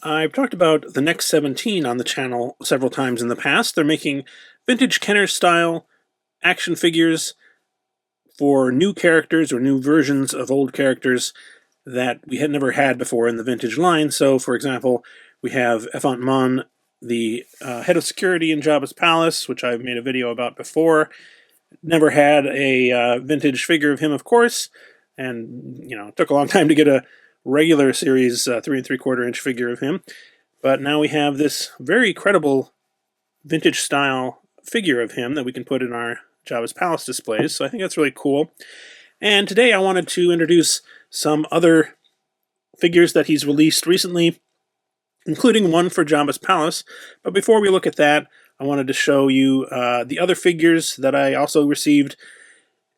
I've talked about the Next 17 on the channel several times in the past. They're making vintage Kenner style action figures for new characters or new versions of old characters that we had never had before in the vintage line. So, for example, we have Effant Mon, the head of security in Jabba's palace, which I've made a video about before. Never had a vintage figure of him, of course, and it took a long time to get a regular series 3 3/4 inch figure of him. But now we have this very credible vintage style figure of him that we can put in our Jabba's Palace displays. So I think that's really cool. And today I wanted to introduce some other figures that he's released recently, including one for Jabba's Palace. But before we look at that, I wanted to show you the other figures that I also received.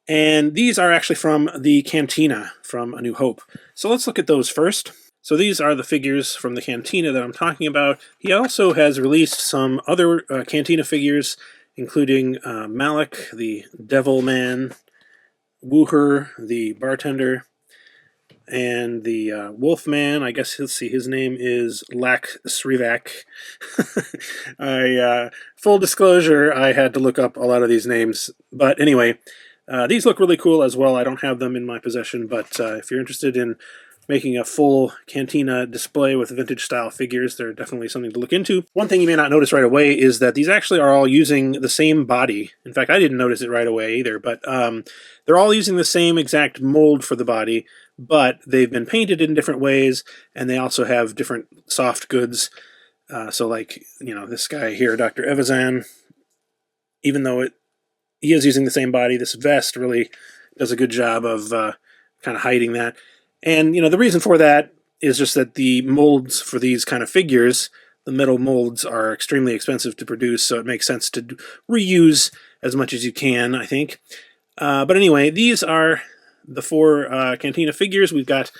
And these are actually from the Cantina from A New Hope. So let's look at those first. So these are the figures from the Cantina that I'm talking about. He also has released some other Cantina figures, including Malik, the Devil Man, Wooher, the bartender, and the Wolf Man. I guess, let's see, his name is Lak Srivak. Full disclosure, I had to look up a lot of these names. But anyway, these look really cool as well. I don't have them in my possession, but if you're interested in making a full Cantina display with vintage style figures, they're definitely something to look into. One thing you may not notice right away is that these actually are all using the same body. In fact, I didn't notice it right away either, but they're all using the same exact mold for the body, but they've been painted in different ways, and they also have different soft goods. So like, this guy here, Dr. Evazan, even though he is using the same body, this vest really does a good job of kind of hiding that. And, the reason for that is just that the molds for these kind of figures, the metal molds, are extremely expensive to produce, so it makes sense to reuse as much as you can, I think. But anyway, these are the 4 Cantina figures. We've got,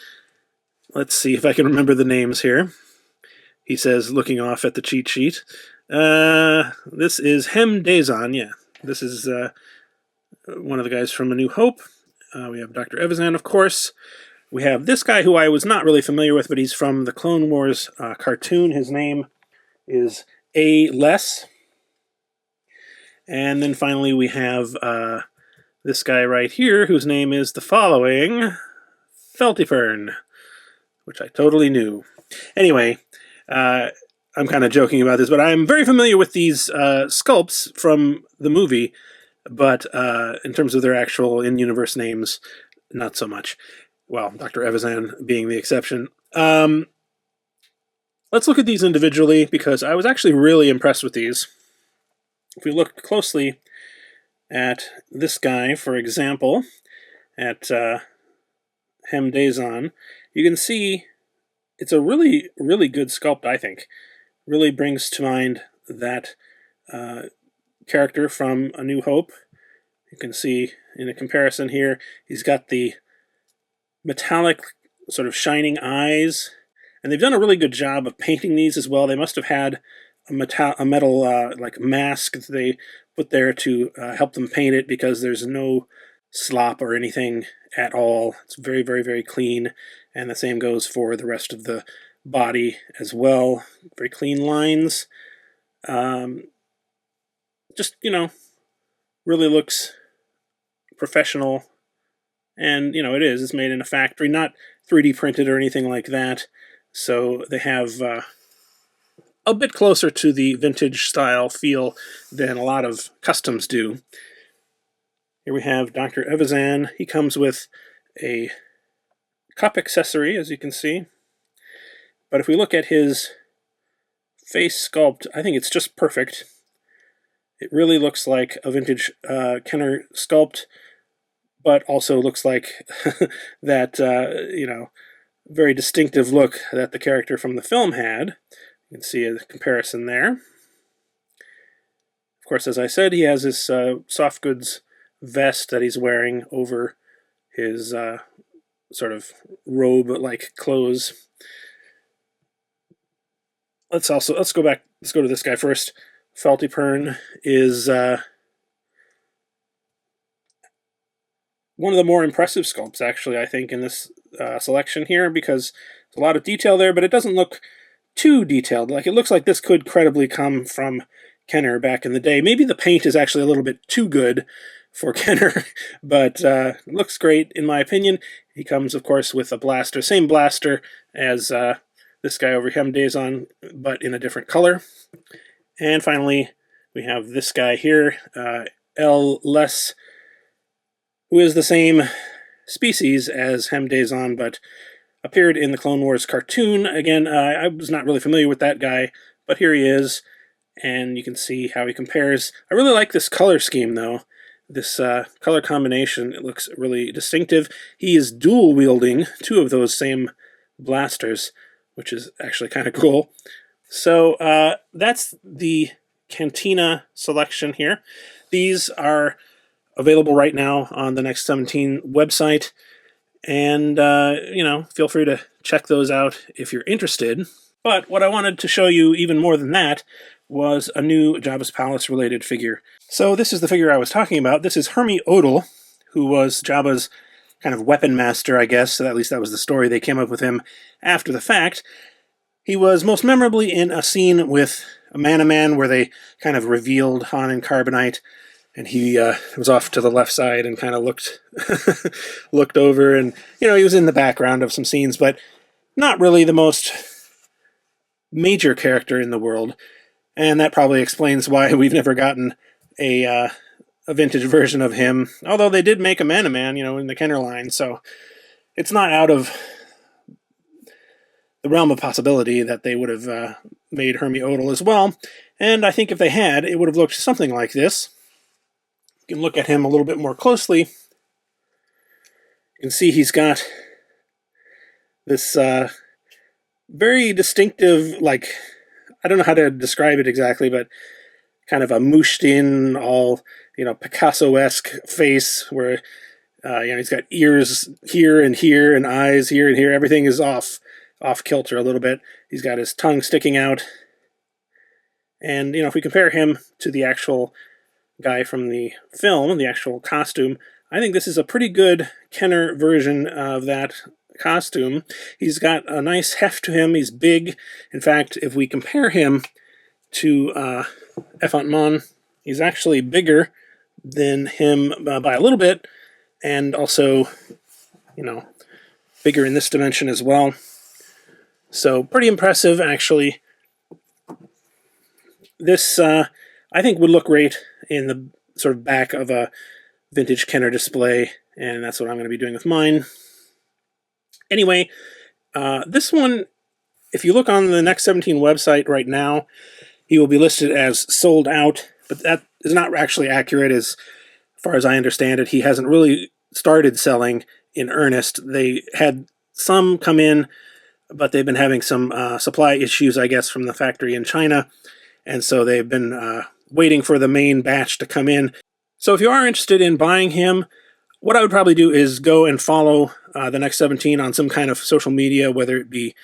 let's see if I can remember the names here. He says, looking off at the cheat sheet. This is Hem Dazon, yeah. This is one of the guys from A New Hope. We have Dr. Evazan, of course. We have this guy who I was not really familiar with, but he's from the Clone Wars cartoon. His name is A. Less. And then finally we have this guy right here, whose name is the following, Feltypern, which I totally knew. Anyway, I'm kind of joking about this, but I'm very familiar with these sculpts from the movie, but in terms of their actual in-universe names, not so much. Well, Dr. Evazan being the exception. Let's look at these individually, because I was actually really impressed with these. If we look closely at this guy, for example, at Hem Dazon, you can see it's a really, really good sculpt, I think. Really brings to mind that character from A New Hope. You can see in a comparison here, he's got the metallic sort of shining eyes, and they've done a really good job of painting these as well. They must have had a metal like mask that they put there to help them paint it, because there's no slop or anything at all. It's very, very, very clean, and the same goes for the rest of the body as well. Very clean lines. Just, really looks professional. And, it is. It's made in a factory, not 3D printed or anything like that. So they have a bit closer to the vintage style feel than a lot of customs do. Here we have Dr. Evazan. He comes with a cup accessory, as you can see. But if we look at his face sculpt, I think it's just perfect. It really looks like a vintage Kenner sculpt, but also looks like that, very distinctive look that the character from the film had. You can see a comparison there. Of course, as I said, he has this soft goods vest that he's wearing over his sort of robe-like clothes. Let's go to this guy first. Feltypern is one of the more impressive sculpts, actually, I think, in this selection here, because there's a lot of detail there, but it doesn't look too detailed. Like, it looks like this could credibly come from Kenner back in the day. Maybe the paint is actually a little bit too good for Kenner, but looks great in my opinion. He comes, of course, with a blaster, same blaster as this guy over Hemdazon, but in a different color. And finally, we have this guy here, L. Less, who is the same species as Hemdazon, but appeared in the Clone Wars cartoon. Again, I was not really familiar with that guy, but here he is, and you can see how he compares. I really like this color scheme, though. This color combination, it looks really distinctive. He is dual-wielding two of those same blasters, which is actually kind of cool. So that's the Cantina selection here. These are available right now on the Next 17 website, and you know, feel free to check those out if you're interested. But what I wanted to show you even more than that was a new Jabba's Palace related figure. So this is the figure I was talking about. This is Hermi Odle, who was Jabba's kind of weapon master, I guess. So at least that was the story. They came up with him after the fact. He was most memorably in a scene with a Man where they kind of revealed Han and Carbonite, and he was off to the left side and kind of looked looked over, and you know, he was in the background of some scenes, but not really the most major character in the world. And that probably explains why we've never gotten a vintage version of him. Although they did make a Man, you know, in the Kenner line, so it's not out of the realm of possibility that they would have made Hermi Odle as well. And I think if they had, it would have looked something like this. You can look at him a little bit more closely. You can see he's got this very distinctive, like, I don't know how to describe it exactly, but kind of a mooshed-in, all, you know, Picasso-esque face where, you know, he's got ears here and eyes here and here. Everything is off kilter a little bit. He's got his tongue sticking out. And, you know, if we compare him to the actual guy from the film, the actual costume, I think this is a pretty good Kenner version of that costume. He's got a nice heft to him. He's big. In fact, if we compare him to Effant Mon, he's actually bigger than him by a little bit, and also, you know, bigger in this dimension as well. So pretty impressive, actually. This, I think, would look great in the sort of back of a vintage Kenner display, and that's what I'm going to be doing with mine. Anyway, this one, if you look on the Next 17 website right now, he will be listed as sold out, but that is not actually accurate as far as I understand it. He hasn't really started selling in earnest. They had some come in, but they've been having some supply issues, I guess, from the factory in China, and so they've been waiting for the main batch to come in. So if you are interested in buying him, what I would probably do is go and follow the Next 17 on some kind of social media, whether it be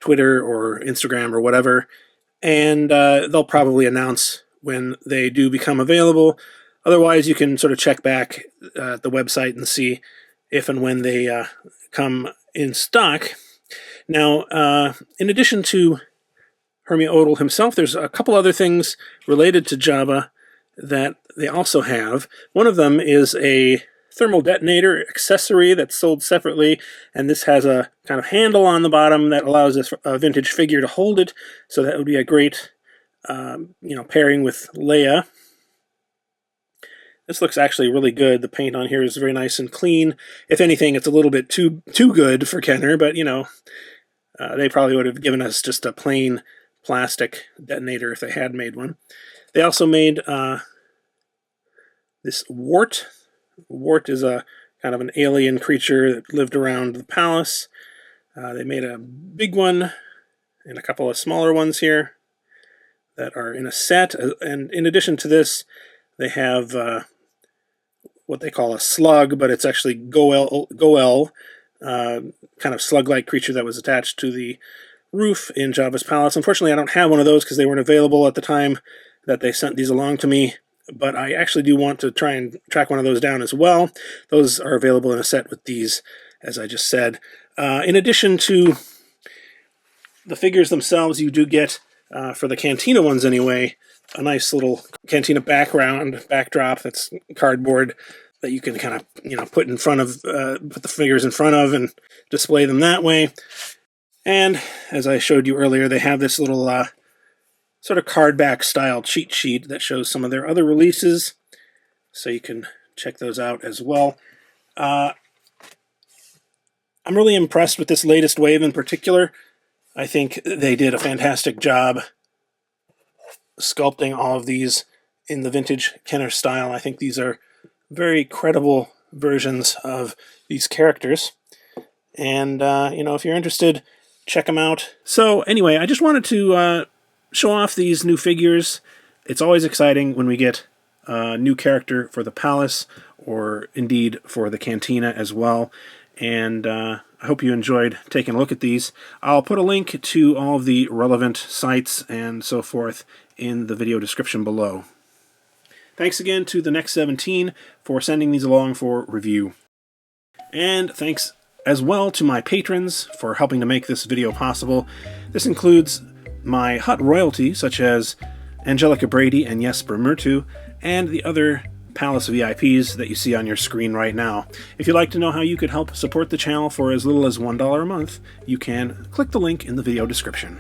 Twitter or Instagram or whatever, and they'll probably announce when they do become available. Otherwise, you can sort of check back at the website and see if and when they come in stock. Now, in addition to Hermi Odle himself, there's a couple other things related to Jabba that they also have. One of them is a thermal detonator accessory that's sold separately, and this has a kind of handle on the bottom that allows a vintage figure to hold it, so that would be a great you know, pairing with Leia. This looks actually really good. The paint on here is very nice and clean. If anything, it's a little bit too good for Kenner, but you know, they probably would have given us just a plain plastic detonator if they had made one. They also made this Wart. Wart is a kind of an alien creature that lived around the palace. They made a big one and a couple of smaller ones here that are in a set. And in addition to this, they have what they call a slug, but it's actually Goel, kind of slug-like creature that was attached to the roof in Jabba's palace. Unfortunately, I don't have one of those because they weren't available at the time that they sent these along to me, but I actually do want to try and track one of those down as well. Those are available in a set with these, as I just said. In addition to The figures themselves, you do get, for the Cantina ones anyway, a nice little Cantina backdrop that's cardboard that you can kind of, put in front of, put the figures in front of and display them that way. And as I showed you earlier, they have this little sort of cardback style cheat sheet that shows some of their other releases, so you can check those out as well. I'm really impressed with this latest wave in particular. I think they did a fantastic job sculpting all of these in the vintage Kenner style. I think these are very credible versions of these characters. And, if you're interested, check them out. So, anyway, I just wanted to show off these new figures. It's always exciting when we get a new character for the Palace, or indeed for the Cantina as well. And I hope you enjoyed taking a look at these. I'll put a link to all of the relevant sites and so forth in the video description below. Thanks again to the Next 17 for sending these along for review. And thanks as well to my patrons for helping to make this video possible. This includes my Hut royalty, such as Angelica Brady and Jesper Murtu, and the other Palace VIPs that you see on your screen right now. If you'd like to know how you could help support the channel for as little as $1 a month, you can click the link in the video description.